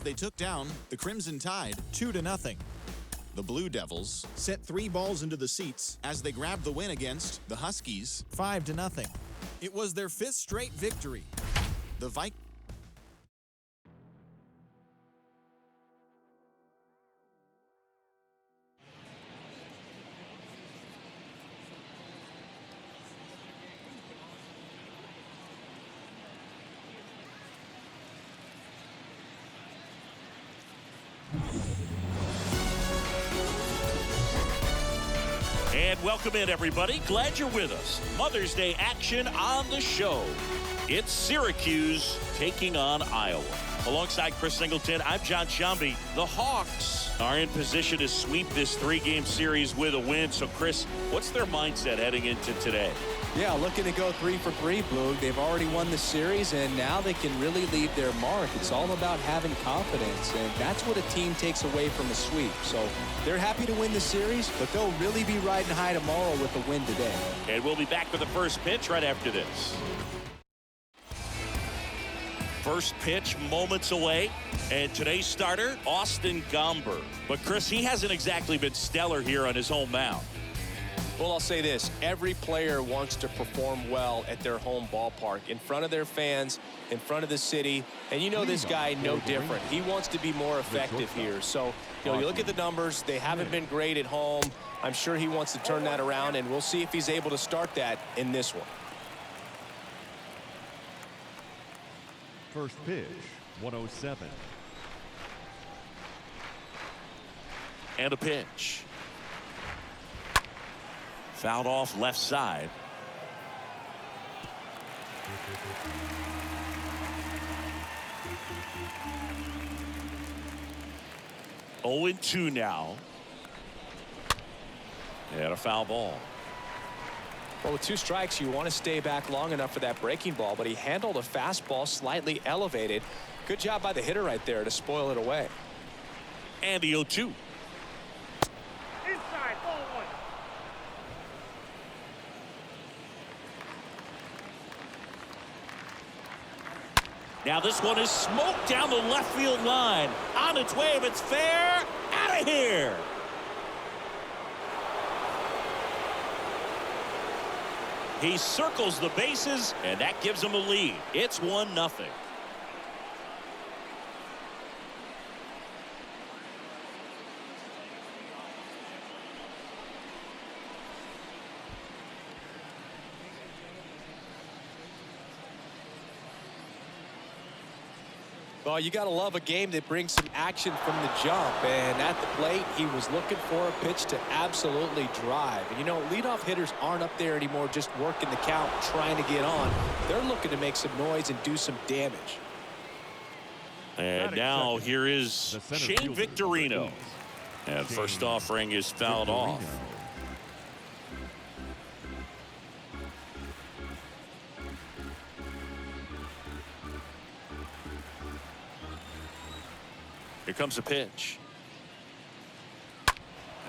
They took down the Crimson Tide 2-0. The Blue Devils set 3 balls into the seats as they grabbed the win against the Huskies 5-0. It was their 5th straight victory. The Vikings. And welcome in, everybody. Glad you're with us. Mother's Day action on the show. It's Syracuse taking on Iowa. Alongside Chris Singleton, I'm John Shambi. The Hawks are in position to sweep this 3-game series with a win. So, Chris, what's their mindset heading into today? Yeah, looking to go 3 for 3, Boog. They've already won the series, and now they can really leave their mark. It's all about having confidence, and that's what a team takes away from a sweep. So they're happy to win the series, but they'll really be riding high tomorrow with a win today. And we'll be back with the first pitch right after this. First pitch moments away, and today's starter, Austin Gomber. But, Chris, he hasn't exactly been stellar here on his home mound. Well, I'll say this. Every player wants to perform well at their home ballpark, in front of their fans, in front of the city. And you know this guy no different. He wants to be more effective here. So, you look at the numbers. They haven't been great at home. I'm sure he wants to turn that around, and we'll see if he's able to start that in this one. First pitch, 107. And a pitch. Fouled off left side. Oh, 0-2 now. And a foul ball. Well, with 2 strikes, you want to stay back long enough for that breaking ball, but he handled a fastball slightly elevated. Good job by the hitter right there to spoil it away. And the 0-2. Inside, ball 1. Now this one is smoked down the left field line. On its way, if it's fair, out of here. He circles the bases, and that gives him a lead. It's 1-0. Well, you got to love a game that brings some action from the jump. And at the plate, he was looking for a pitch to absolutely drive. And, leadoff hitters aren't up there anymore just working the count, trying to get on. They're looking to make some noise and do some damage. And now here is Shane Victorino. And first offering is fouled off. Here comes a pitch.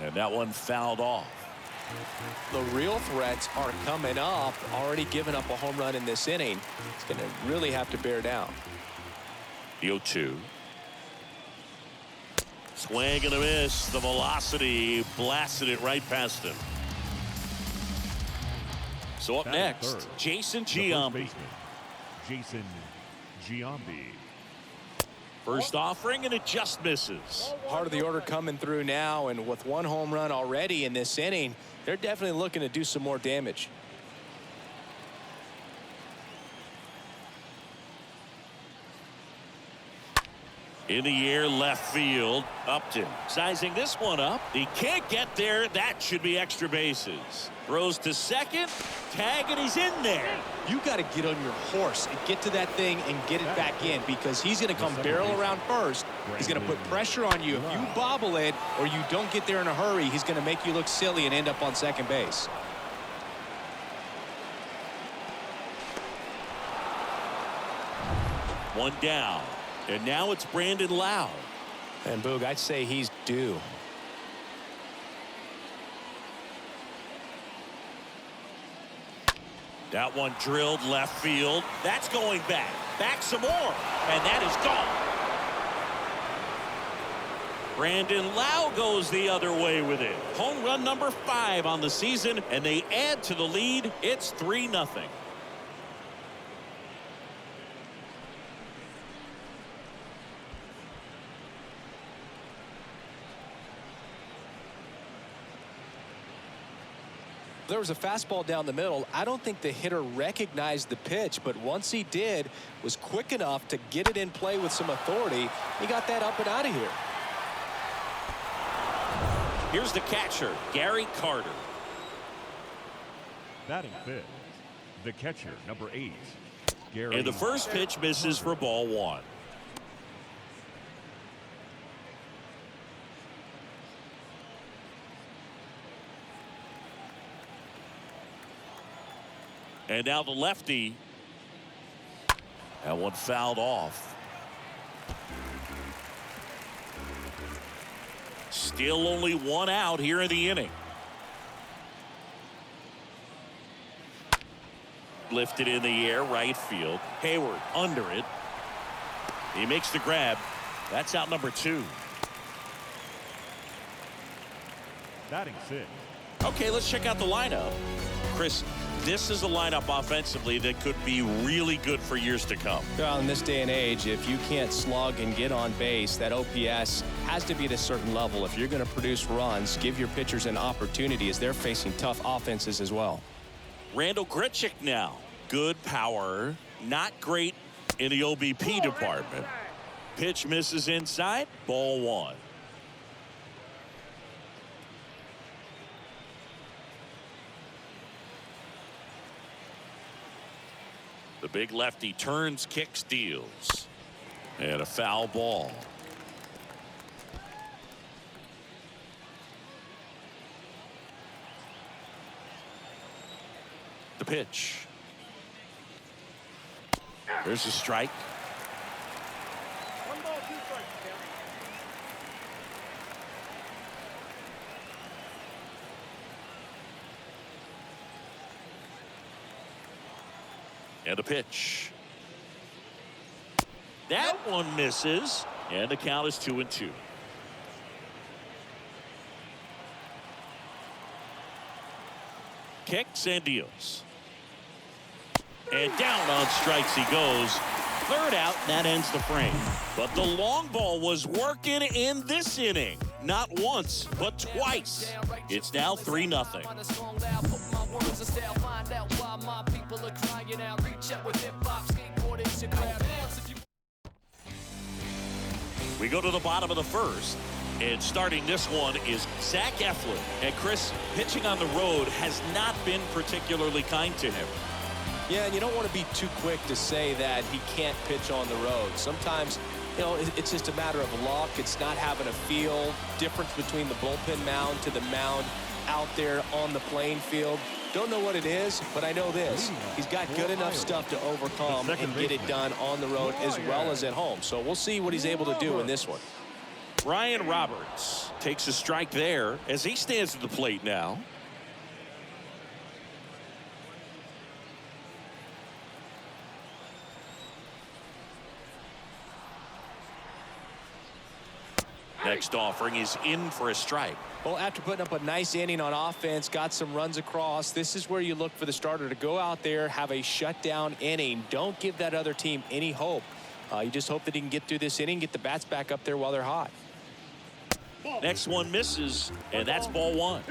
And that one fouled off. The real threats are coming up. Already given up a home run in this inning. It's going to really have to bear down. The 0-2. Swing and a miss. The velocity blasted it right past him. So up next, Jason Giambi. Jason Giambi. First offering, and it just misses. Part of the order coming through now, and with 1 home run already in this inning, they're definitely looking to do some more damage. In the air, left field. Upton sizing this one up. He can't get there. That should be extra bases. Throws to second. Tag, and he's in there. You got to get on your horse and get to that thing and get it back in, because he's going to come barrel around first. He's going to put pressure on you. If you bobble it or you don't get there in a hurry, he's going to make you look silly and end up on second base. One down. And now it's Brandon Lau. And Boog, I'd say he's due. That one drilled left field. That's going back. Back some more. And that is gone. Brandon Lau goes the other way with it. Home run number 5 on the season, and they add to the lead. It's 3-0. There was a fastball down the middle. I don't think the hitter recognized the pitch, but once he did, was quick enough to get it in play with some authority. He got that up and out of here. Here's the catcher, Gary Carter. Batting fifth, the catcher, number 8, Gary. And the first pitch misses for ball 1. And now the lefty. That one fouled off. Still only 1 out here in the inning. Lifted in the air, right field. Hayward under it. He makes the grab. That's out number 2. Batting sixth. Okay, let's check out the lineup. Chris, this is a lineup offensively that could be really good for years to come. Well, in this day and age, if you can't slug and get on base, that OPS has to be at a certain level. If you're going to produce runs, give your pitchers an opportunity as they're facing tough offenses as well. Randall Grichuk now. Good power. Not great in the OBP department. Pitch misses inside. Ball 1. The big lefty turns, kicks, deals. And a foul ball. The pitch. There's a strike. And a pitch. That one misses. And the count is 2-2. Kicks and deals. And down on strikes he goes. Third out, and that ends the frame. But the long ball was working in this inning. Not once, but twice. It's now 3-0. We go to the bottom of the first. And starting this one is Zach Eflin. And Chris, pitching on the road has not been particularly kind to him. Yeah, and you don't want to be too quick to say that he can't pitch on the road. Sometimes, you know, it's just a matter of luck. It's not having a feel. Difference between the bullpen mound to the mound out there on the playing field. Don't know what it is, but I know this. He's got good enough stuff to overcome and get it done on the road as well as at home. So we'll see what he's able to do in this one. Ryan Roberts takes a strike there as he stands at the plate now. Next offering is in for a strike. Well, after putting up a nice inning on offense, got some runs across, this is where you look for the starter to go out there, have a shutdown inning. Don't give that other team any hope. You just hope that he can get through this inning, get the bats back up there while they're hot. Next one misses, and that's ball 1.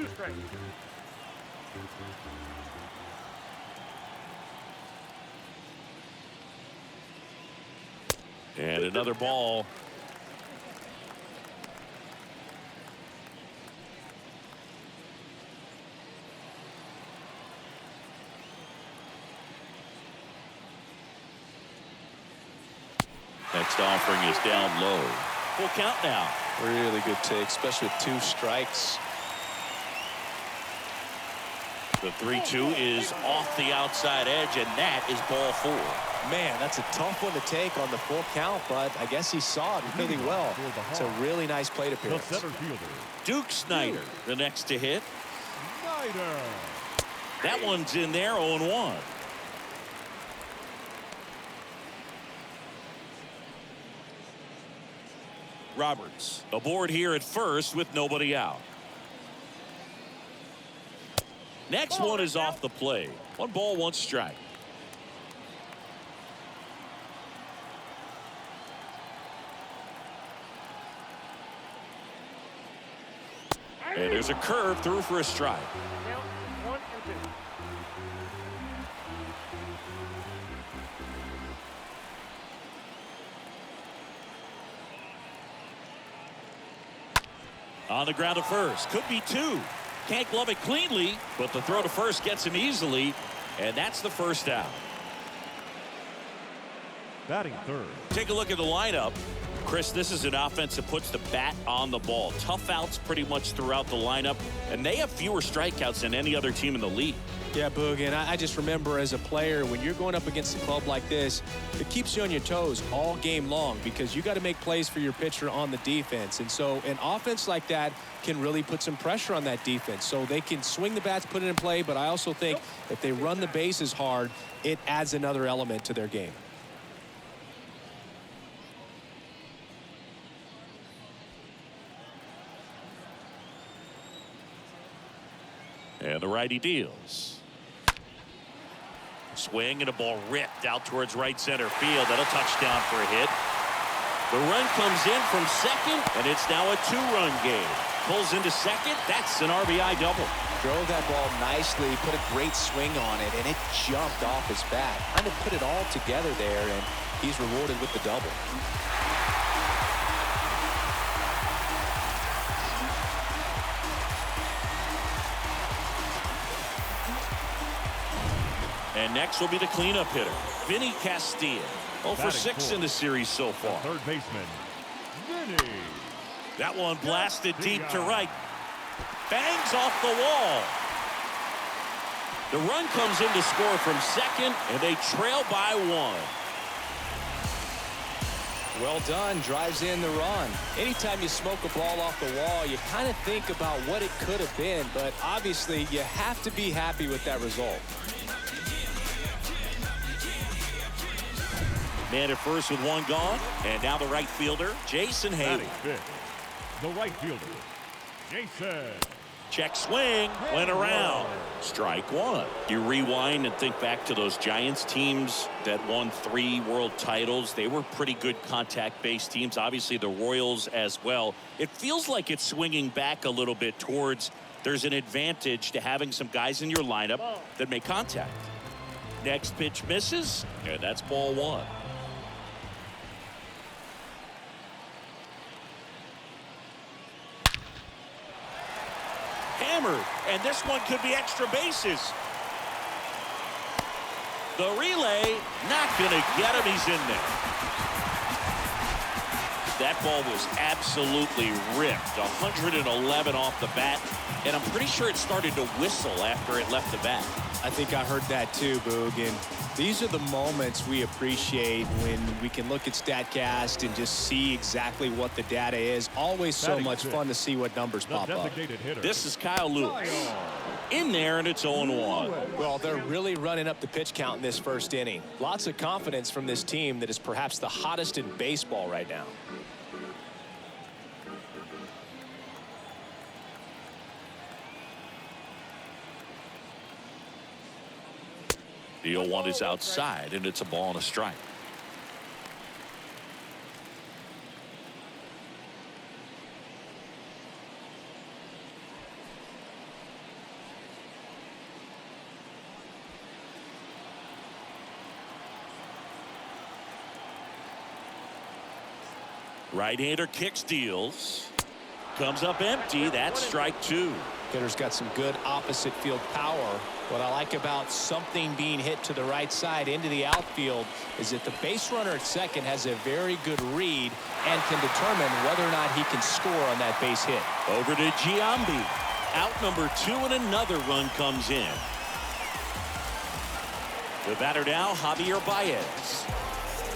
And another ball. Next offering is down low. Full count now. Really good take, especially with 2 strikes. The 3-2 is off the outside edge, and that is ball 4. Man, that's a tough one to take on the full count, but I guess he saw it really well. It's a really nice plate appearance. The center fielder, Duke Snyder, the next to hit. Snyder. That one's in there, 0-1. Roberts aboard here at first with nobody out. Next one is off the plate. 1 ball, 1 strike. And there's a curve through for a strike. On the ground to first. Could be 2. Can't glove it cleanly, but the throw to first gets him easily, and that's the first out. Batting third. Take a look at the lineup. Chris, this is an offense that puts the bat on the ball. Tough outs pretty much throughout the lineup, and they have fewer strikeouts than any other team in the league. Yeah, Boog, and I just remember as a player, when you're going up against a club like this, it keeps you on your toes all game long because you got to make plays for your pitcher on the defense. And so an offense like that can really put some pressure on that defense. So they can swing the bats, put it in play, but I also think if they run the bases hard, it adds another element to their game. And the righty deals. Swing and a ball ripped out towards right center field. That'll touchdown for a hit. The run comes in from second, and it's now a 2-run game. Pulls into second. That's an RBI double. Drove that ball nicely, put a great swing on it, and it jumped off his bat. Kind of put it all together there, and he's rewarded with the double. And next will be the cleanup hitter, Vinny Castilla. 0 for 6 in the series so far. Third baseman, Vinny. That one blasted deep to right. Bangs off the wall. The run comes in to score from second, and they trail by 1. Well done, drives in the run. Anytime you smoke a ball off the wall, you kind of think about what it could have been, but obviously you have to be happy with that result. Man at first with 1 gone, and now the right fielder, Jason Haley. The right fielder, Jason. Check swing, went around. Strike 1. You rewind and think back to those Giants teams that won 3 world titles. They were pretty good contact-based teams. Obviously, the Royals as well. It feels like it's swinging back a little bit towards there's an advantage to having some guys in your lineup that make contact. Next pitch misses, and that's ball 1. Hammered, and this one could be extra bases. The relay, not gonna get him. He's in there. That ball was absolutely ripped. 111 off the bat, and I'm pretty sure it started to whistle after it left the bat. I think I heard that too, Boog. And these are the moments we appreciate when we can look at StatCast and just see exactly what the data is. Always so much fun to see what numbers pop up. This is Kyle Lewis. In there, and it's 0-1. Well, they're really running up the pitch count in this first inning. Lots of confidence from this team that is perhaps the hottest in baseball right now. The 0-1 is outside, and it's a ball and a strike. Right-hander kicks, deals. Comes up empty. That's strike 2. Hitter's got some good opposite field power. What I like about something being hit to the right side into the outfield is that the base runner at second has a very good read and can determine whether or not he can score on that base hit. Over to Giambi. Out number 2, and another run comes in. The batter now, Javier Baez.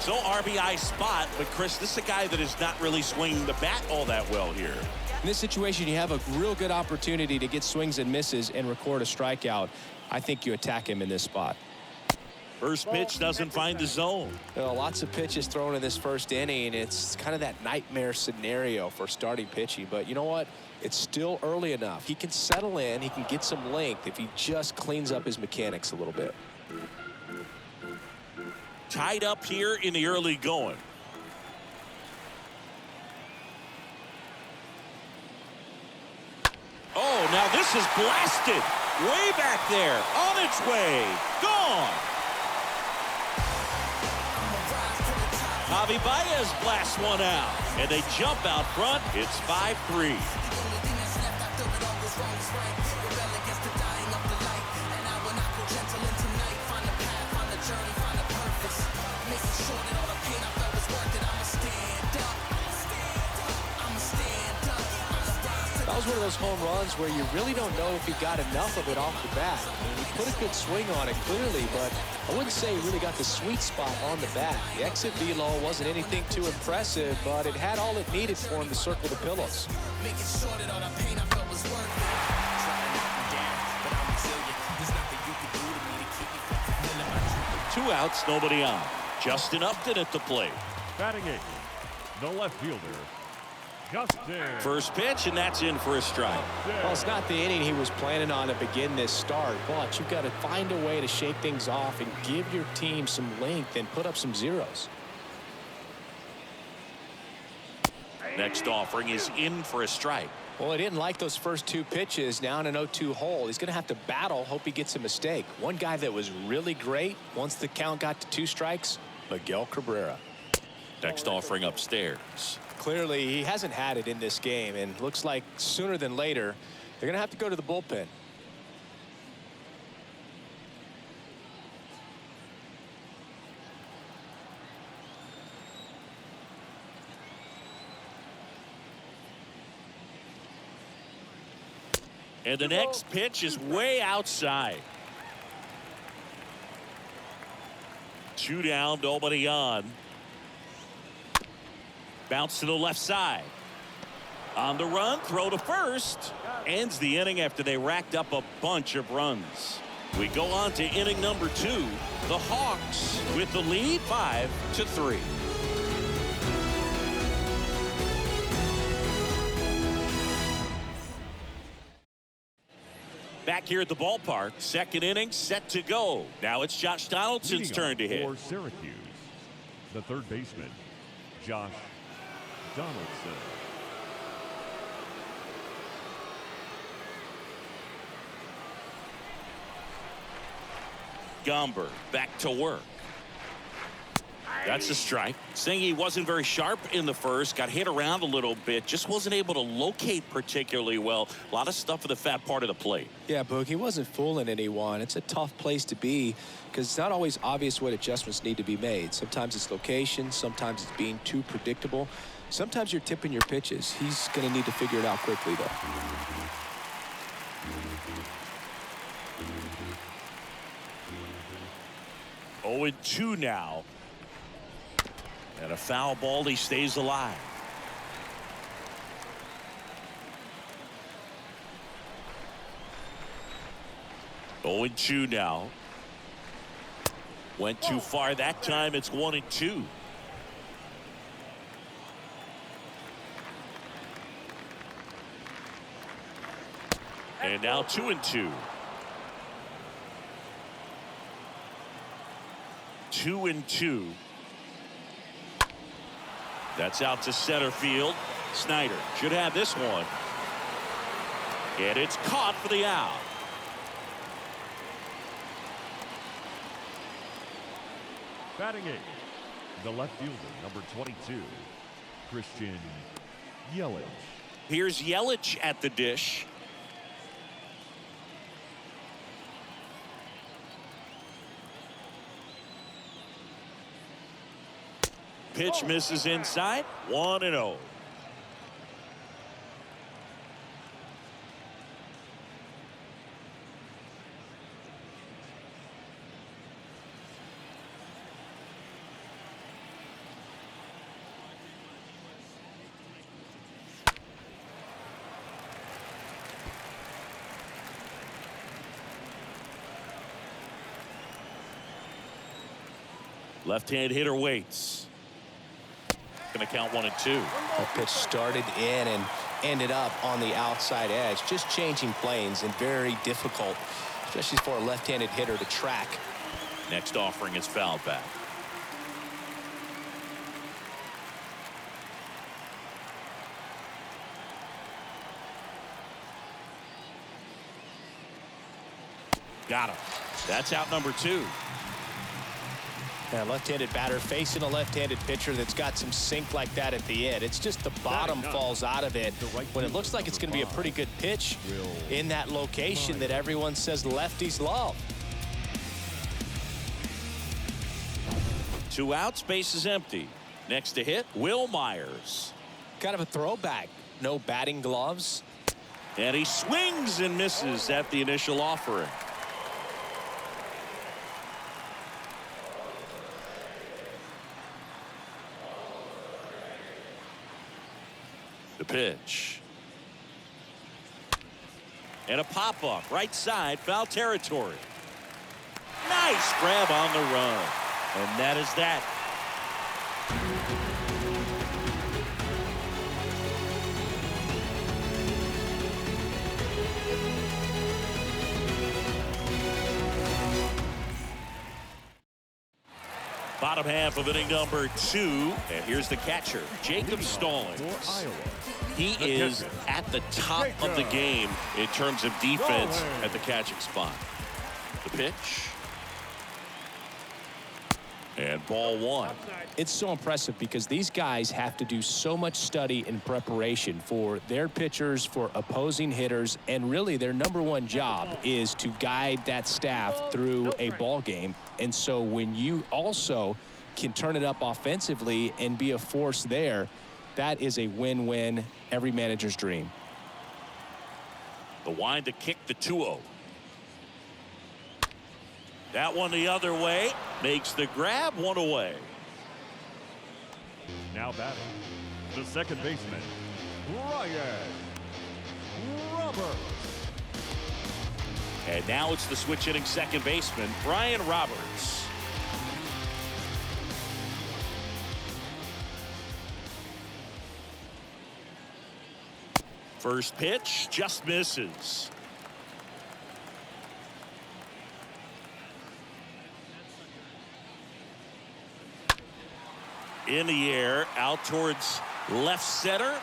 So RBI spot, but Chris, this is a guy that is not really swinging the bat all that well here. In this situation, you have a real good opportunity to get swings and misses and record a strikeout. I think you attack him in this spot. First pitch doesn't find the zone. Well, lots of pitches thrown in this first inning. It's kind of that nightmare scenario for starting pitching. But you know what? It's still early enough. He can settle in. He can get some length if he just cleans up his mechanics a little bit. Tied up here in the early going. Oh, now this is blasted. Way back there. On its way. Gone. Javi Baez blasts one out. And they jump out front. It's 5-3. That was one of those home runs where you really don't know if he got enough of it off the bat. I mean, he put a good swing on it clearly, but I wouldn't say he really got the sweet spot on the bat. The exit velo wasn't anything too impressive, but it had all it needed for him to circle the pillows. Two outs, nobody on. Justin Upton at the plate. Batting eighth, the left fielder, Justin. First pitch, and that's in for a strike. Well, it's not the inning he was planning on to begin this start, but you've got to find a way to shake things off and give your team some length and put up some zeros. Next offering is in for a strike. Well, he didn't like those first two pitches. Now in an 0-2 hole, he's going to have to battle, hope he gets a mistake. One guy that was really great once the count got to 2 strikes, Miguel Cabrera. Next offering upstairs. Clearly, he hasn't had it in this game, and looks like sooner than later, they're going to have to go to the bullpen. And the next pitch is way outside. 2 down, nobody on. Bounce to the left side. On the run, throw to first. Ends the inning after they racked up a bunch of runs. We go on to inning number 2. The Hawks with the lead 5-3. Back here at the ballpark, second inning set to go. Now it's Josh Donaldson's turn to hit. For Syracuse, the third baseman, Josh Donaldson. Gomber back to work. That's a strike. Saying he wasn't very sharp in the first, got hit around a little bit, just wasn't able to locate particularly well. A lot of stuff for the fat part of the plate. Yeah, Boog, he wasn't fooling anyone. It's a tough place to be because it's not always obvious what adjustments need to be made. Sometimes it's location, sometimes it's being too predictable. Sometimes you're tipping your pitches. He's going to need to figure it out quickly, though. Oh, 2 now. And a foul ball, he stays alive. Oh, 2 now. Went too far that time. It's 1-2. And now 2-2. 2-2. That's out to center field. Snyder should have this one. And it's caught for the out. Batting eighth, the left fielder, number 22, Christian Yelich. Here's Yelich at the dish. Pitch misses inside. 1-0. Left-hand hitter waits. Going to count 1 and 2. That pitch started in and ended up on the outside edge. Just changing planes and very difficult, especially for a left-handed hitter to track. Next offering is fouled back. Got him. That's out number 2. A left-handed batter facing a left-handed pitcher that's got some sink like that at the end. It's just the bottom falls out of it when it looks like it's going to be a pretty good pitch in that location that everyone says lefties love. 2 outs, base is empty. Next to hit, Will Myers. Kind of a throwback. No batting gloves. And he swings and misses at the initial offering. The pitch. And a pop-up, right side, foul territory. Nice grab on the run. And that is that. Bottom half of inning number 2. And here's the catcher, Jacob Stallings. He is at the top of the game in terms of defense at the catching spot. The pitch. And ball 1. It's so impressive because these guys have to do so much study and preparation for their pitchers, for opposing hitters, and really their #1 job is to guide that staff through a ball game. And so when you also can turn it up offensively and be a force there, that is a win-win, every manager's dream. The wind to kick the 2-0. That one the other way, makes the grab, 1 away. Now batting, the second baseman, Ryan Roberts. And now it's the switch hitting second baseman, Brian Roberts. First pitch just misses. In the air, out towards left center.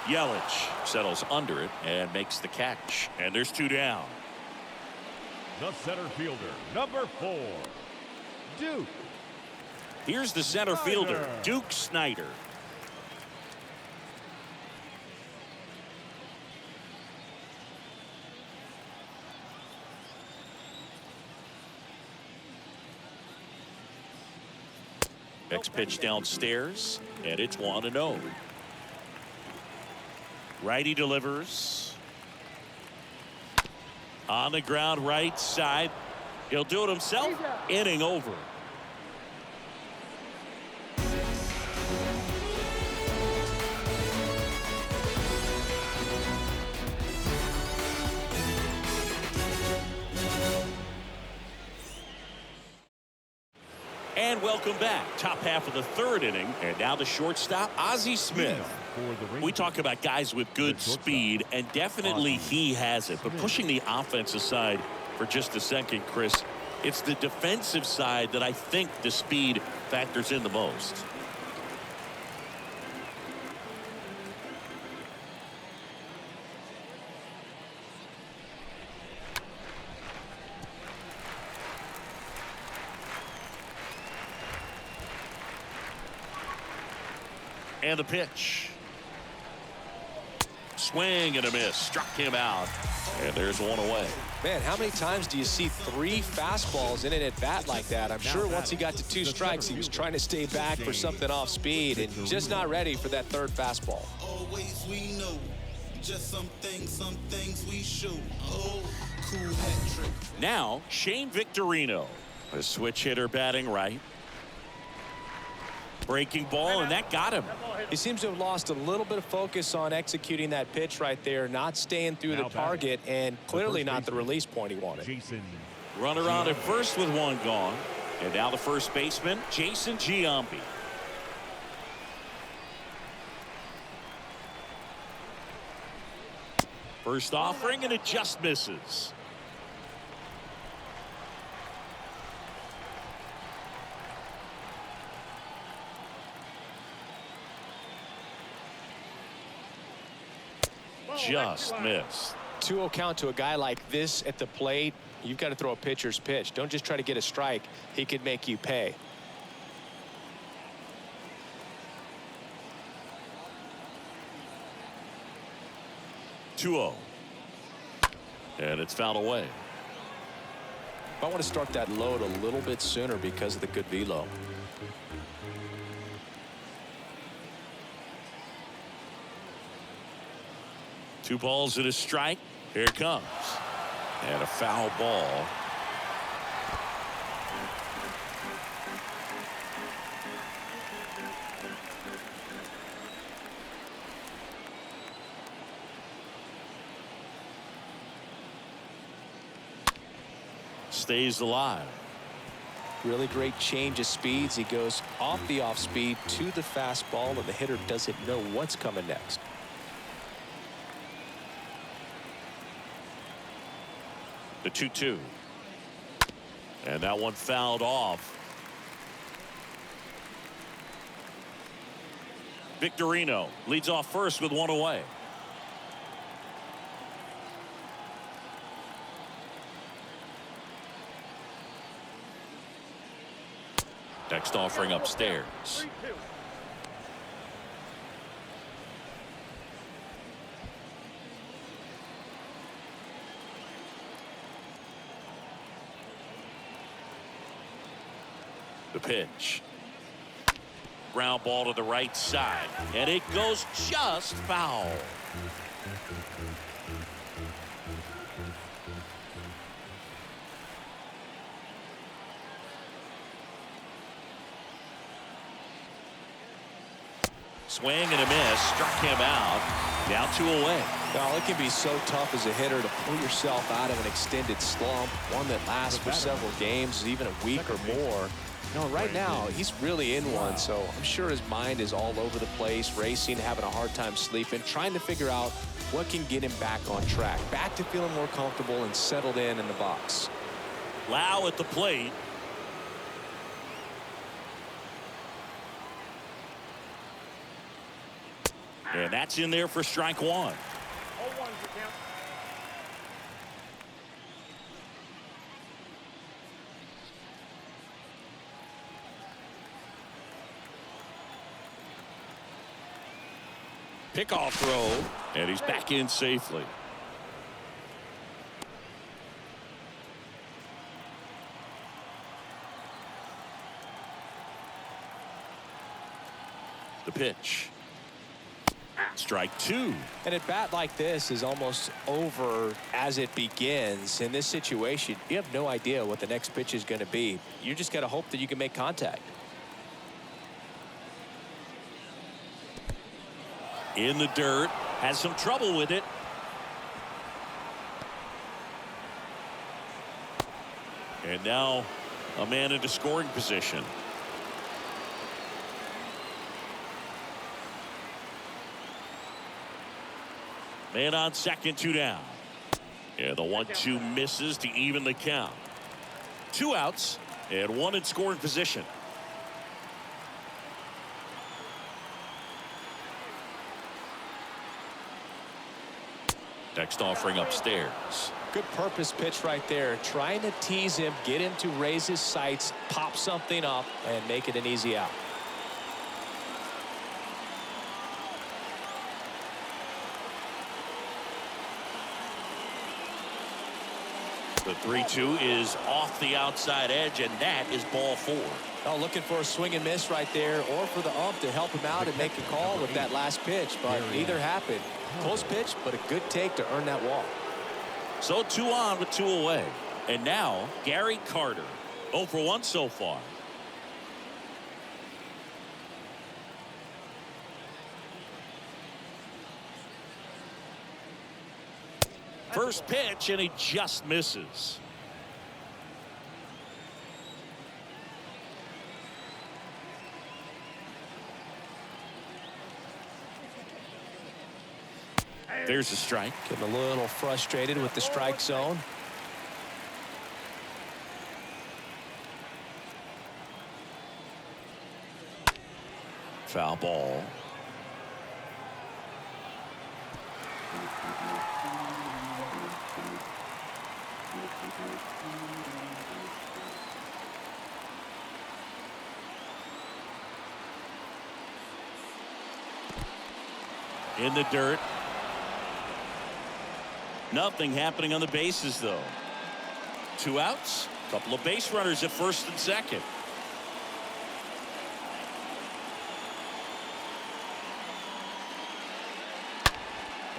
Yelich settles under it and makes the catch. And there's 2 down. The center fielder, number 4, Duke. Here's the center fielder, Duke Snider. Next pitch downstairs, and it's 1-0. Righty delivers. On the ground, right side. He'll do it himself. Inning over. And welcome back. Top half of the 3rd inning. And now the shortstop, Ozzie Smith. We talk about guys with good speed, and definitely he has it. But pushing the offense aside for just a second, Chris, it's the defensive side that I think the speed factors in the most. And the pitch. Swing and a miss. Struck him out. And there's 1 away. Man, how many times do you see 3 fastballs in an at-bat like that? I'm sure once he got to 2 strikes, he was trying to stay back for something off speed and just not ready for that 3rd fastball. Always we know. Just some things we show. Oh, cool hat trick. Now, Shane Victorino, a switch hitter batting right. Breaking ball, and that got him. He seems to have lost a little bit of focus on executing that pitch right there, not staying through the target, and clearly not the release point he wanted. Runner on at first with 1 gone. And now the first baseman, Jason Giambi. First offering, and it just misses. Just missed. 2-0 count to a guy like this at the plate. You've got to throw a pitcher's pitch. Don't just try to get a strike. He could make you pay. Two-0. And it's fouled away. I want to start that load a little bit sooner because of the good velo. Two balls and a strike. Here it comes. And a foul ball. Stays alive. Really great change of speeds. He goes off the off speed to the fastball, and the hitter doesn't know what's coming next. The 2-2. And that one fouled off. Victorino leads off first with one away. Next offering upstairs. The pitch. Ground ball to the right side, and it goes just foul. Swing and a miss, struck him out. Now 2 away. Now, it can be so tough as a hitter to pull yourself out of an extended slump, one that lasts for several games, even a week or more. You know, right now, he's really in one, so I'm sure his mind is all over the place, racing, having a hard time sleeping, trying to figure out what can get him back on track, back to feeling more comfortable and settled in the box. Lau at the plate. And that's in there for strike one. Pickoff throw, and he's back in safely. The pitch. Strike two. And at bat like this is almost over as it begins. In this situation, you have no idea what the next pitch is going to be. You just got to hope that you can make contact. In the dirt, has some trouble with it. And now a man into scoring position. Man on second, 2 down. Yeah, the 1-2 misses to even the count. 2 outs and 1 in scoring position. Next offering upstairs. Good purpose pitch right there. Trying to tease him, get him to raise his sights, pop something up, and make it an easy out. The 3-2 is off the outside edge, and that is ball 4. Oh, looking for a swing and miss right there, or for the ump to help him out and make a call with that last pitch, but neither happened. Close pitch, but a good take to earn that walk. So 2 on with 2 away. And now Gary Carter, 0 for 1 so far. First pitch, and he just misses. There's a strike. Getting a little frustrated with the strike zone. Foul ball. In the dirt. Nothing happening on the bases, though. 2 outs. Couple of base runners at first and second.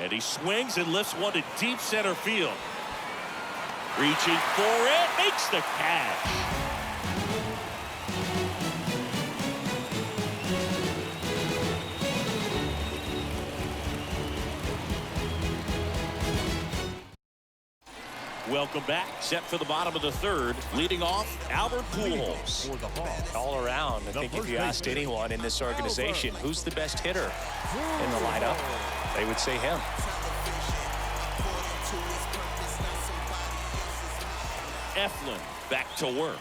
And he swings and lifts one to deep center field. Reaching for it, makes the catch. Welcome back. Set for the bottom of the third. Leading off, Albert Pujols. All around, I think if you asked anyone in this organization who's the best hitter in the lineup, they would say him. Eflin back to work.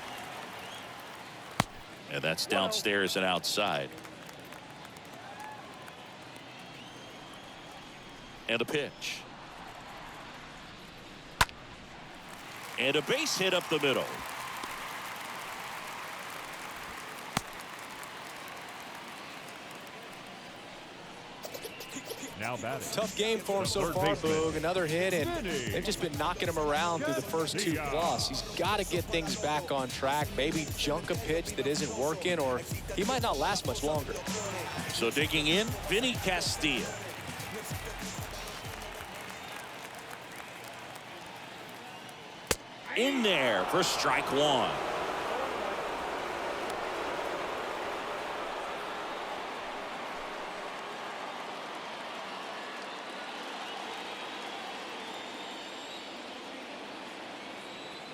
And that's downstairs and outside. And a pitch. And a base hit up the middle. Now batting. Tough game for him so far, Boog. Another hit, and they've just been knocking him around through the first 2 plus. He's got to get things back on track. Maybe junk a pitch that isn't working, or he might not last much longer. So digging in, Vinny Castilla. In there for strike one.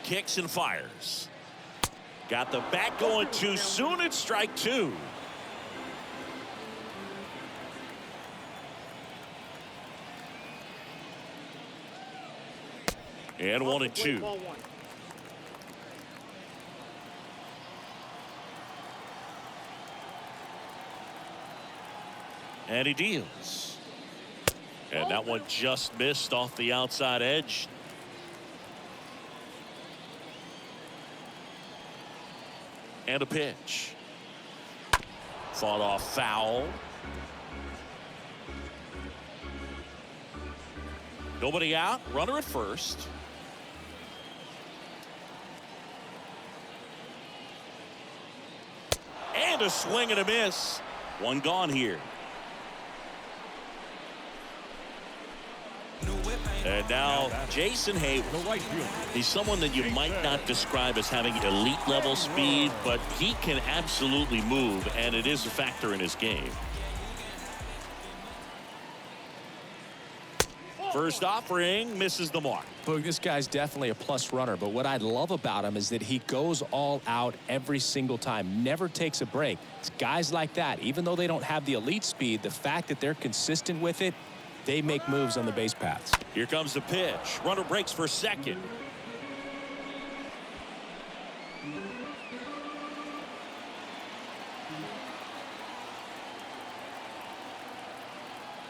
Kicks and fires. Got the bat going too soon. It's strike 2. And 1-2. And he deals. And that one just missed off the outside edge. And a pitch. Fought off foul. Nobody out. Runner at first. And a swing and a miss. One gone here. And now Jason Hayward. He's someone that you might not describe as having elite level speed, but he can absolutely move, and it is a factor in his game. First offering misses the mark. Boog, this guy's definitely a plus runner, but what I love about him is that he goes all out every single time, never takes a break. It's guys like that, even though they don't have the elite speed, the fact that they're consistent with it, they make moves on the base paths. Here comes the pitch. Runner breaks for second.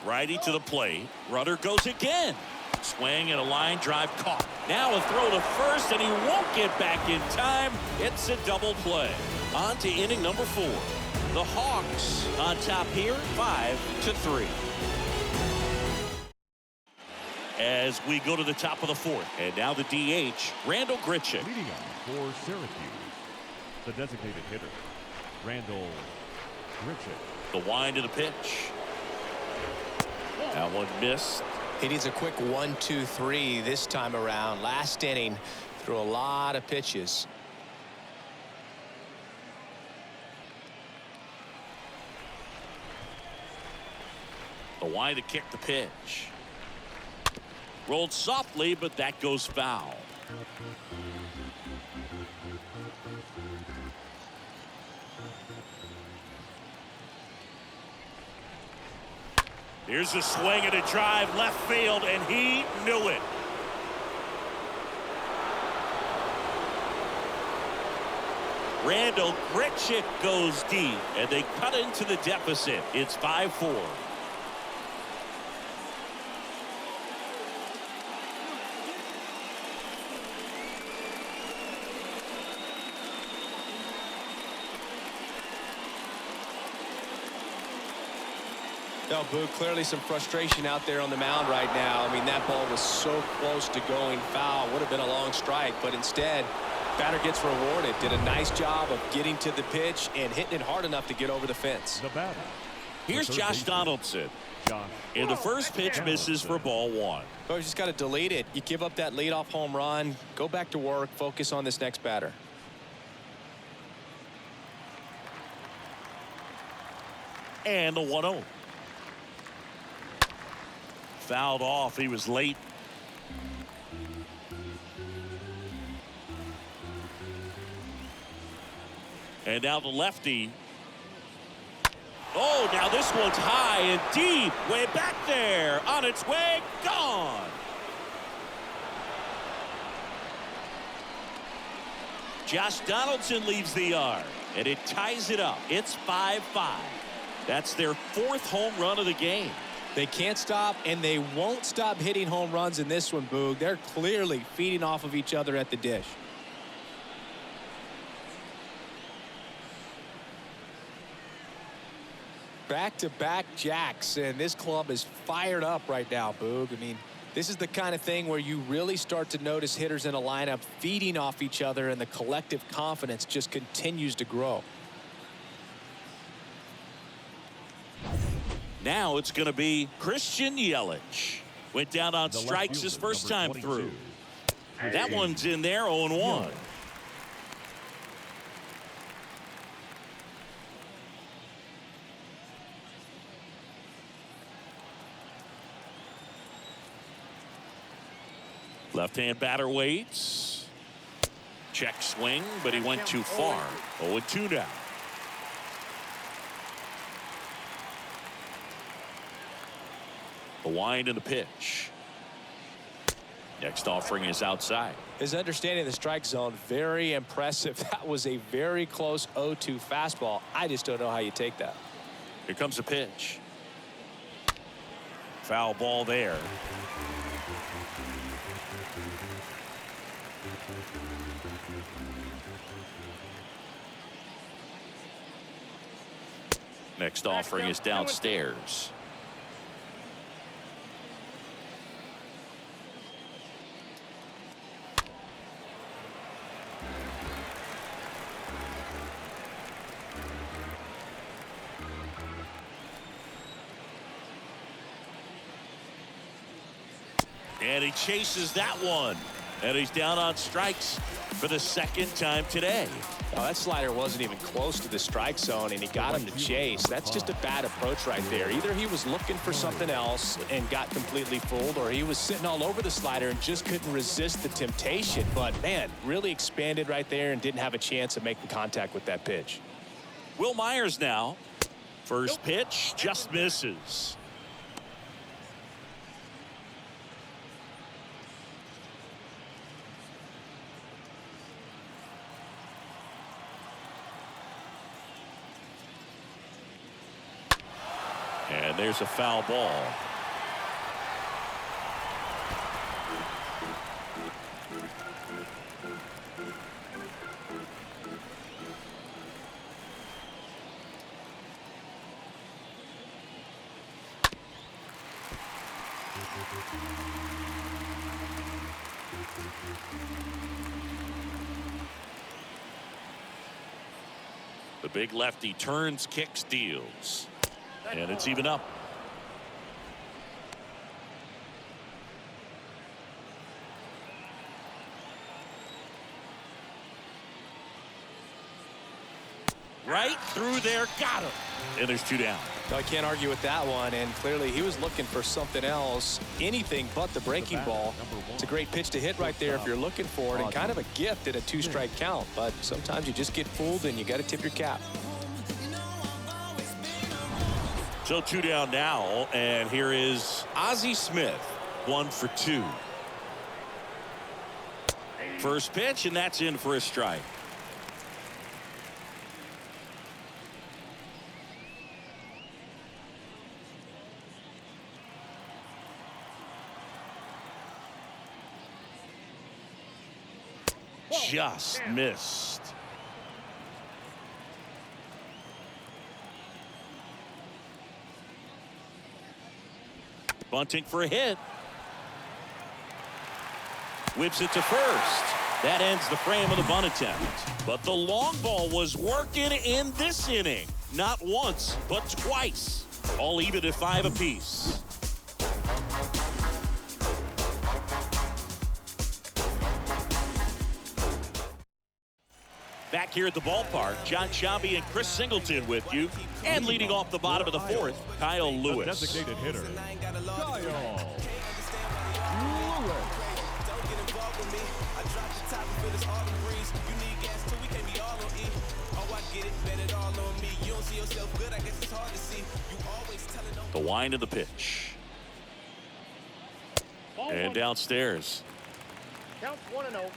Righty to the plate. Runner goes again. Swing and a line drive caught. Now a throw to first, and he won't get back in time. It's a double play. On to inning number 4. The Hawks on top here, 5-3. As we go to the top of the 4th. And now the DH, Randall Grichuk. Leading up for Syracuse, the designated hitter, Randall Grichuk. The wind of the pitch. That one missed. He needs a quick 1-2-3 this time around. Last inning, threw a lot of pitches. The wind to kick the pitch. Rolled softly, but that goes foul. Here's a swing and a drive left field, and he knew it. Randall Grichuk goes deep, and they cut into the deficit. It's 5-4. No, Boog, clearly some frustration out there on the mound right now. I mean, that ball was so close to going foul. Would have been a long strike, but instead, batter gets rewarded. Did a nice job of getting to the pitch and hitting it hard enough to get over the fence. The batter. Here's Josh Donaldson. And the first pitch misses for ball 1. Oh, you just got to delete it. You give up that leadoff home run. Go back to work. Focus on this next batter. And the 1-0. Fouled off. He was late. And now the lefty. Oh, now this one's high and deep. Way back there. On its way. Gone. Josh Donaldson leaves the yard. And it ties it up. It's 5-5. That's their 4th home run of the game. They can't stop, and they won't stop hitting home runs in this one, Boog. They're clearly feeding off of each other at the dish. Back-to-back jacks, and this club is fired up right now, Boog. I mean, this is the kind of thing where you really start to notice hitters in a lineup feeding off each other, and the collective confidence just continues to grow. Now it's going to be Christian Yelich. Went down on strikes his first time through. That one's in there, 0-1. Left-hand batter waits. Check swing, but he went too far. 0-2 now. The wind and the pitch. Next offering is outside. His understanding of the strike zone, very impressive. That was a very close 0-2 fastball. I just don't know how you take that. Here comes the pitch. Foul ball there. Next offering is downstairs. And he chases that one. And he's down on strikes for the 2nd time today. Oh, that slider wasn't even close to the strike zone, and he got him to chase. That's just a bad approach right there. Either he was looking for something else and got completely fooled, or he was sitting all over the slider and just couldn't resist the temptation. But, man, really expanded right there and didn't have a chance of making contact with that pitch. Will Myers now. First pitch just misses. And there's a foul ball. The big lefty turns, kicks, deals. And it's even up. Right through there, got him. And there's 2 down. I can't argue with that one, and clearly he was looking for something else, anything but the breaking ball. It's a great pitch to hit right there if you're looking for it, and kind of a gift at a 2-strike count, but sometimes you just get fooled and you got to tip your cap. So 2 down now, and here is Ozzie Smith, 1 for 2. First pitch, and that's in for a strike. Just missed. Bunting for a hit. Whips it to first. That ends the frame of the bunt attempt. But the long ball was working in this inning. Not once, but twice. All even at 5 apiece. Back here at the ballpark, John Ncaa and Chris Singleton with you. And leading off the bottom of the 4th, Kyle Lewis. Designated hitter, Kyle Lewis. The wind of the pitch. And downstairs. Counts 1-0.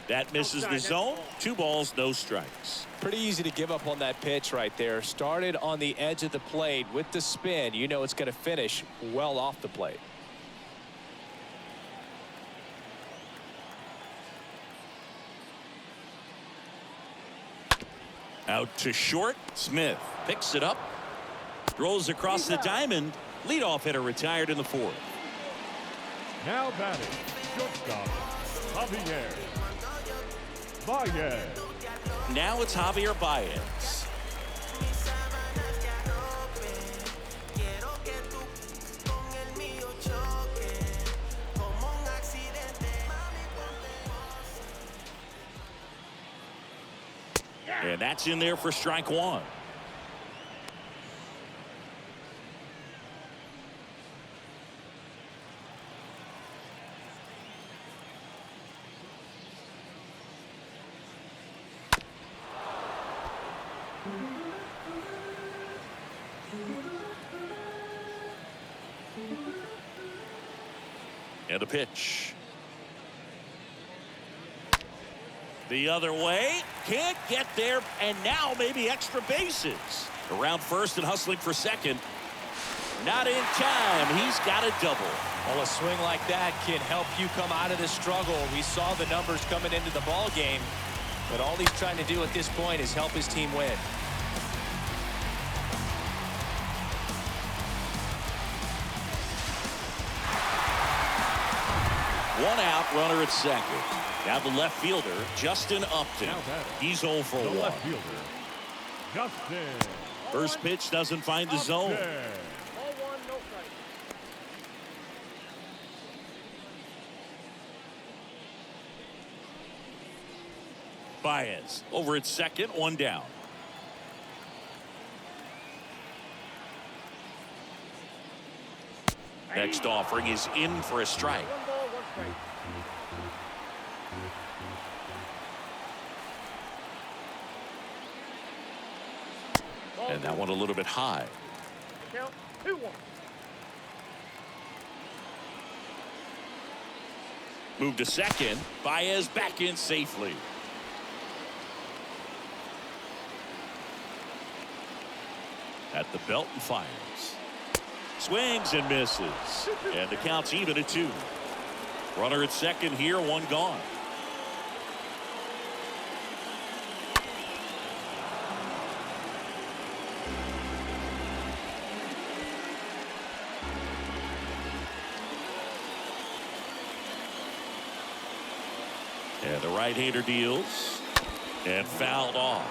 That misses the zone. 2 balls, no strikes. Pretty easy to give up on that pitch right there. Started on the edge of the plate with the spin. You know it's going to finish well off the plate. Out to short. Smith picks it up. Throws across the diamond. Leadoff hitter retired in the 4th. Now batting, shortstop, Javier Baez. Now it's Javier Baez. And that's in there for strike 1. And a pitch. The other way. Can't get there. And now maybe extra bases. Around first and hustling for second. Not in time. He's got a double. Well, a swing like that can help you come out of the struggle. We saw the numbers coming into the ball game. But all he's trying to do at this point is help his team win. One out, runner at second. Now the left fielder, Justin Upton. He's 0 for 1. Left fielder, Justin. First pitch doesn't find the zone. Upton. Ball 1, no strike. Baez over at second, 1 down. Next offering is in for a strike. 1 ball, 1 strike. And that one a little bit high. Count 2-1. Move to second. Baez back in safely. At the belt and fires. Swings and misses. And the count's even at 2. Runner at second here, 1 gone. And the right-hander deals and fouled off.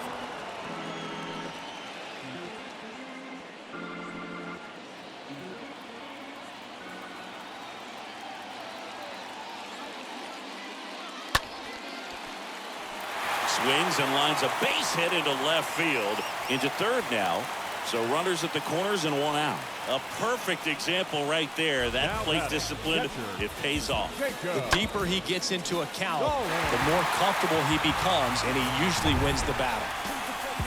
Swings and lines a base hit into left field. Into third now. So runners at the corners and one out. A perfect example right there. That Now plate batting, discipline, catcher. it pays off. The deeper he gets into a count, Go. the more comfortable he becomes, and he usually wins the battle.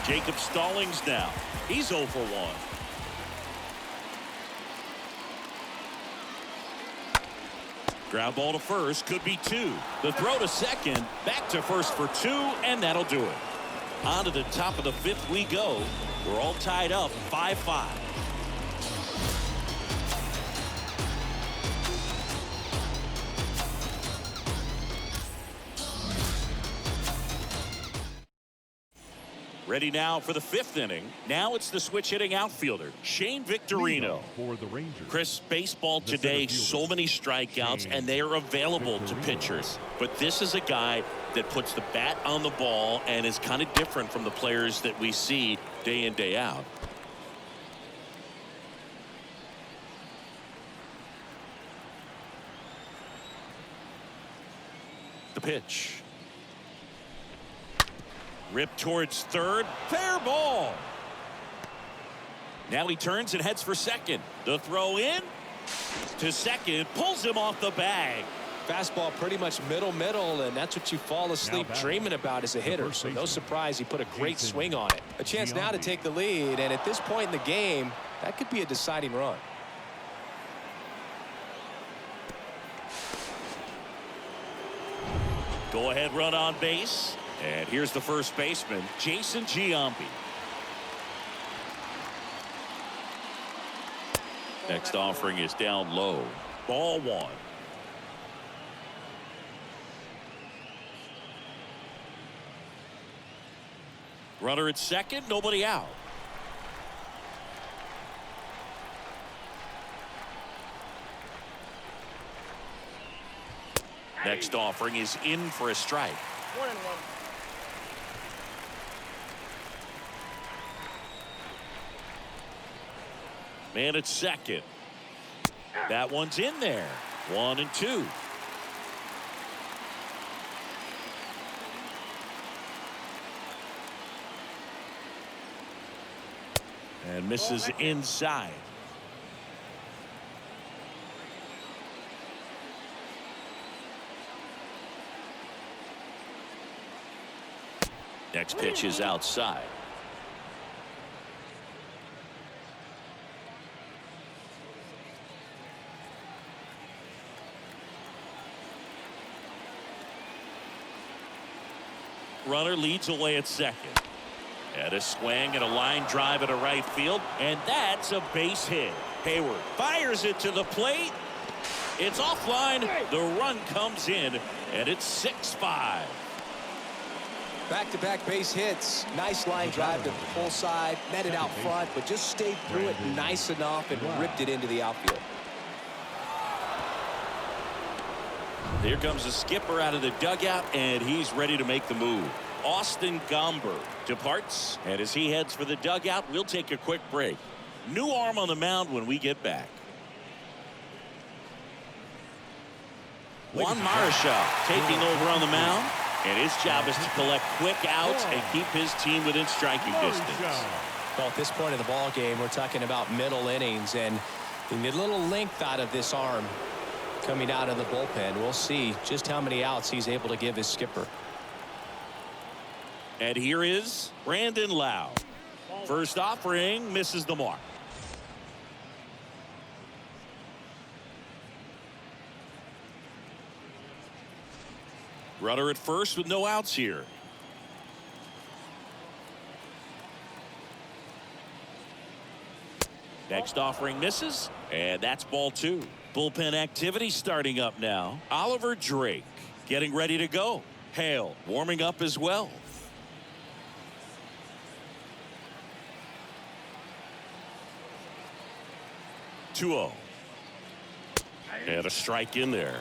Jacob Stallings now. He's 0 for 1. Ground ball to first, could be 2. The throw to second, back to first for 2, and that'll do it. On to the top of the 5th we go. We're all tied up 5-5. Ready now for the 5th inning. Now it's the switch hitting outfielder, Shane Victorino. For the Rangers. Chris, baseball today, so many strikeouts, and they are available to pitchers. But this is a guy that puts the bat on the ball and is kind of different from the players that we see day in, day out. The pitch. Ripped towards third. Fair ball. Now he turns and heads for second. The throw in to second. Pulls him off the bag. Fastball pretty much middle, and that's what you fall asleep batting. dreaming about as a hitter. first So no baseman. surprise he put a great swing on it. A chance now to take the lead, and at this point in the game, that could be a deciding run. Go ahead run on base. And here's the first baseman, Jason Giambi. Next offering is down low. Ball 1. Runner at second, nobody out. Next offering is in for a strike. 1-1. Man at second. That one's in there. 1-2. And misses inside. Next pitch is outside. Runner leads away at second. And a swing and a line drive into right field. And that's a base hit. Hayward fires it to the plate. It's offline. The run comes in. And it's 6-5. Back-to-back base hits. Nice line drive to the pull side. Met it out front, but just stayed through it nice enough and ripped it into the outfield. Here comes the skipper out of the dugout, and he's ready to make the move. Austin Gomber departs, and as he heads for the dugout, we'll take a quick break. New arm on the mound when we get back. Juan Marichal taking over on the mound, and his job is to collect quick outs and keep his team within striking distance. Well, at this point of the ball game, we're talking about middle innings, and we need a little length out of this arm coming out of the bullpen. We'll see just how many outs he's able to give his skipper. And here is Brandon Lau. First offering misses the mark. Runner at first with no outs here. Next offering misses, and that's ball 2. Bullpen activity starting up now. Oliver Drake getting ready to go. Hale warming up as well. (2-0). And a strike in there.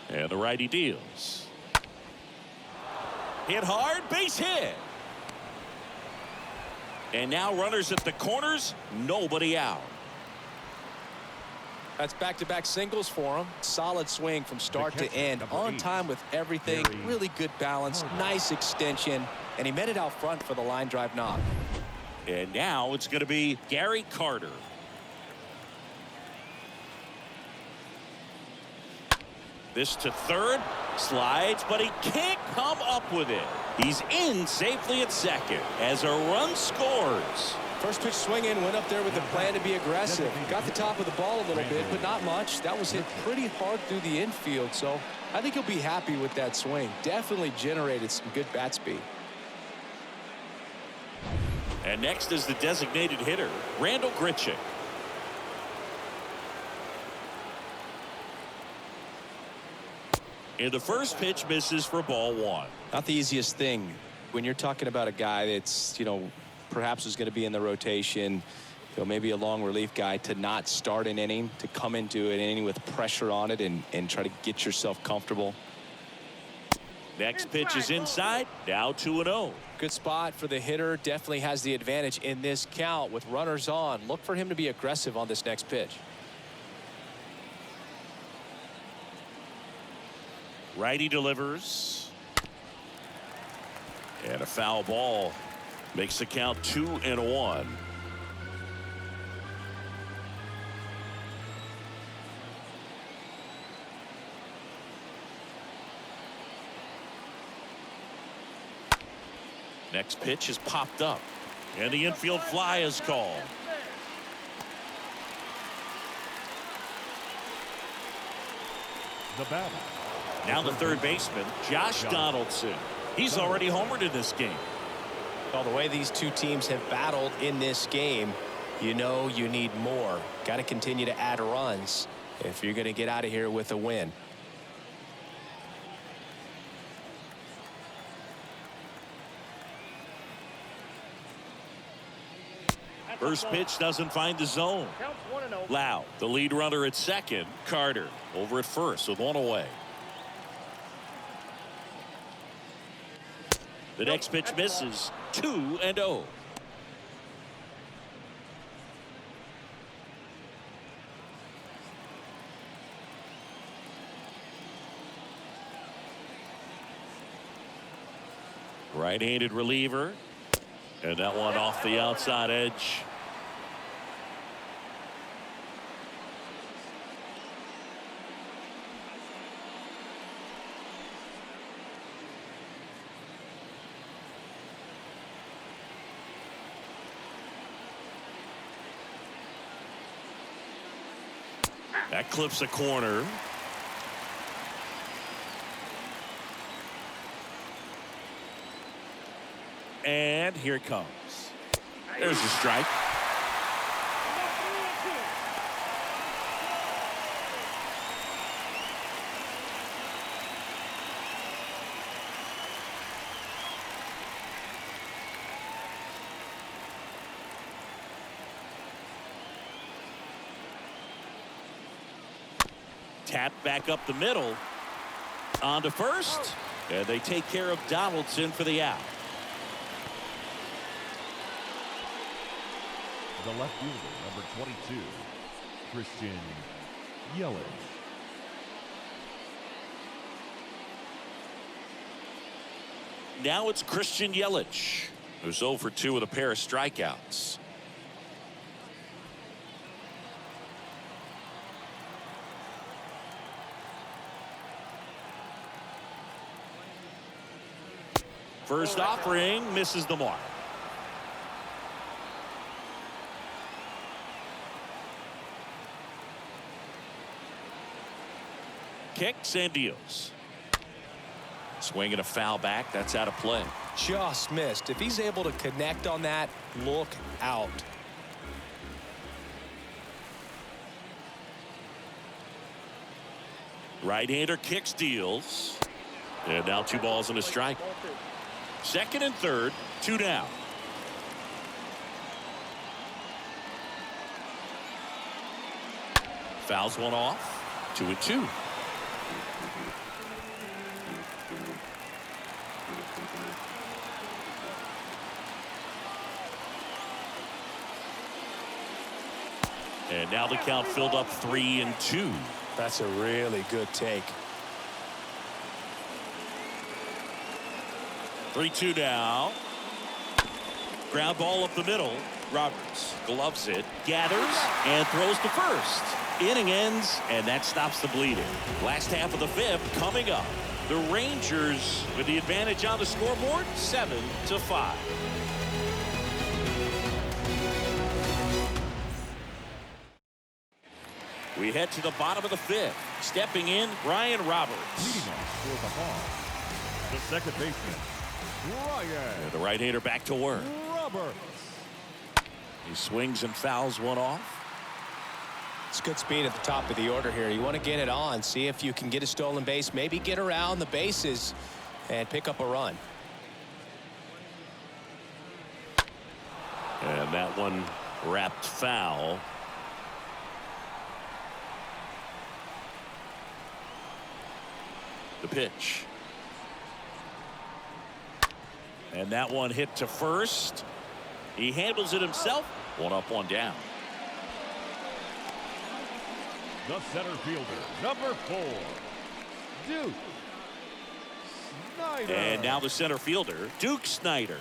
And the righty deals. Hit hard, base hit. And now runners at the corners, nobody out. That's back-to-back singles for him. Solid swing from start to end. On time with everything. Really good balance. Nice extension. And he met it out front for the line drive knock. And now it's going to be Gary Carter. This to third. Slides, but he can't come up with it. He's in safely at second as a run scores. First pitch swinging, went up there with the plan to be aggressive. Got the top of the ball a little bit, but not much. That was hit pretty hard through the infield, so I think he'll be happy with that swing. Definitely generated some good bat speed. And next is the designated hitter, Randall Grichuk. And the first pitch misses for ball one. Not the easiest thing when you're talking about a guy that's, perhaps is going to be in the rotation, maybe a long relief guy, to not start an inning, to come into an inning with pressure on it and try to get yourself comfortable. Next pitch is inside. Now 2-0. Good spot for the hitter. Definitely has the advantage in this count with runners on. Look for him to be aggressive on this next pitch. Righty delivers. And a foul ball makes the count 2-1. Next pitch is popped up. And the infield fly is called. The batter. Now the third baseman, Josh Donaldson. He's already homered in this game. Well, the way these two teams have battled in this game, you need more. Got to continue to add runs if you're going to get out of here with a win. First pitch doesn't find the zone. Counts 1-0. Lau, the lead runner at second. Carter over at first with one away. The next pitch misses. 2-0. Right-handed reliever. And that one off the outside edge. That clips a corner. And here it comes. There's a strike. Tap back up the middle. On to first. And they take care of Donaldson for the out. The left fielder, number 22, Christian Yelich. Now it's Christian Yelich, who's 0 for 2 with a pair of strikeouts. First offering misses the mark. Kicks and deals. Swing and a foul back. That's out of play. Just missed. If he's able to connect on that, look out. Right-hander kicks, deals. And now 2 balls and a strike. Second and third, 2 down. Fouls one off. 2-2. And now the count filled up 3-2. That's a really good take. 3-2 now. Ground ball up the middle. Roberts gloves it, gathers, and throws to first. Inning ends, and that stops the bleeding. Last half of the fifth coming up. The Rangers with the advantage on the scoreboard, 7-5. We head to the bottom of the fifth. Stepping in, Brian Roberts. Leading off for the Hawks, the second baseman, Brian. And the right-hander back to work. Roberts. He swings and fouls one off. It's good speed at the top of the order here. You want to get it on, see if you can get a stolen base, maybe get around the bases and pick up a run. And that one wrapped foul. The pitch. And that one hit to first. He handles it himself. One up, one down. The center fielder, number 4, Duke Snyder. And now the center fielder, Duke Snyder.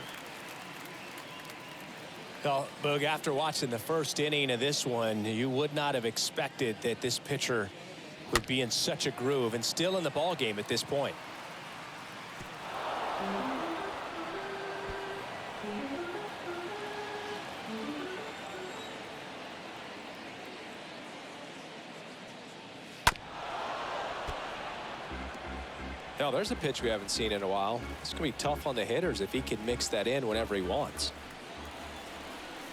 Well, Boog, after watching the first inning of this one, you would not have expected that this pitcher would be in such a groove and still in the ball game at this point. Now, there's a pitch we haven't seen in a while. It's going to be tough on the hitters if he can mix that in whenever he wants.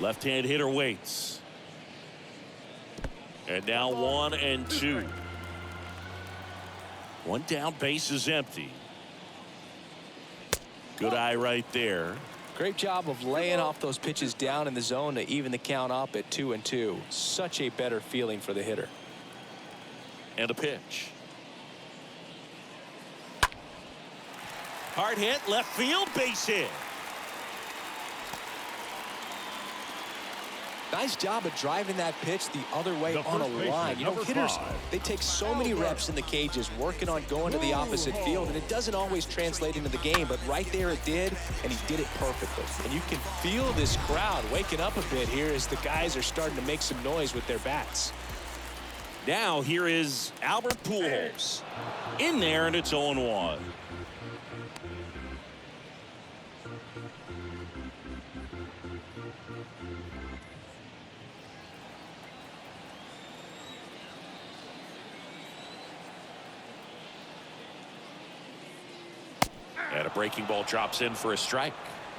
Left-hand hitter waits. And now 1-2. One down, base is empty. Good eye right there. Great job of laying off those pitches down in the zone to even the count up at 2-2. Such a better feeling for the hitter. And a pitch. Hard hit, left field, base hit. Nice job of driving that pitch the other way The on a first baseman, line. You know, number hitters, 5, they take so many reps in the cages working on going to the opposite field, and it doesn't always translate into the game, but right there it did, and he did it perfectly. And you can feel this crowd waking up a bit here as the guys are starting to make some noise with their bats. Now here is Albert Pujols. In there, and it's 0-1. And a breaking ball drops in for a strike.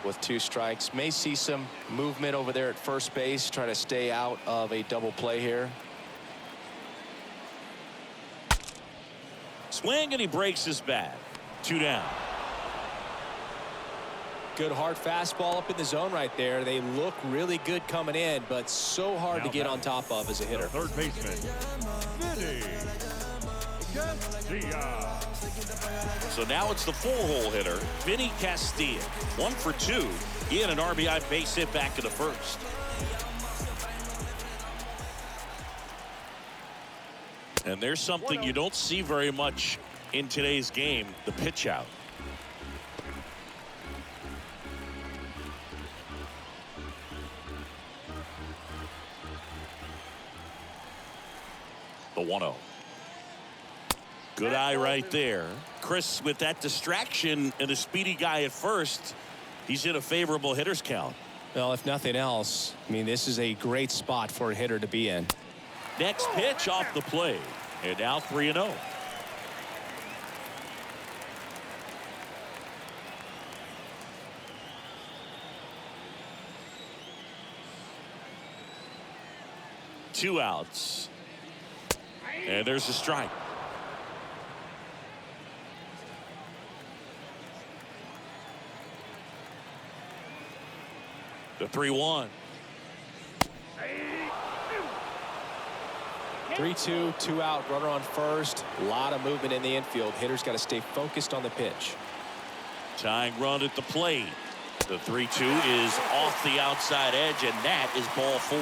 With 2 strikes, may see some movement over there at first base, try to stay out of a double play here. Swing, and he breaks his bat. 2 down. Good hard fastball up in the zone right there. They look really good coming in, but so hard to get on top of as a hitter. Third baseman, Vinny Castilla. So now it's the 4-hole hitter, Vinny Castilla. 1 for 2. He had an RBI base hit back to the first. And there's something you don't see very much in today's game, the pitch out. The 1-0. Good eye right there. Chris, with that distraction and a speedy guy at first, he's in a favorable hitter's count. Well, if nothing else, I mean, this is a great spot for a hitter to be in. Next pitch off the plate. And now 3-0. Two outs. And there's a strike. The 3-1. 3-2, 2 out, runner on first. A lot of movement in the infield. Hitters got to stay focused on the pitch. Tying run at the plate. The 3-2 is off the outside edge, and that is ball 4.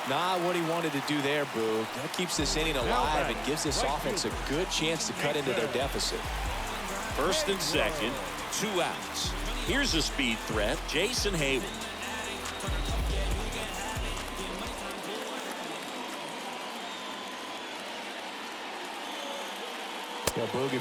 Not what he wanted to do there, Boo. That keeps this inning alive and gives this offense a good chance to cut into their deficit. First and second, 2 outs. Here's a speed threat, Jason Hayward. Yeah, Boog, if you're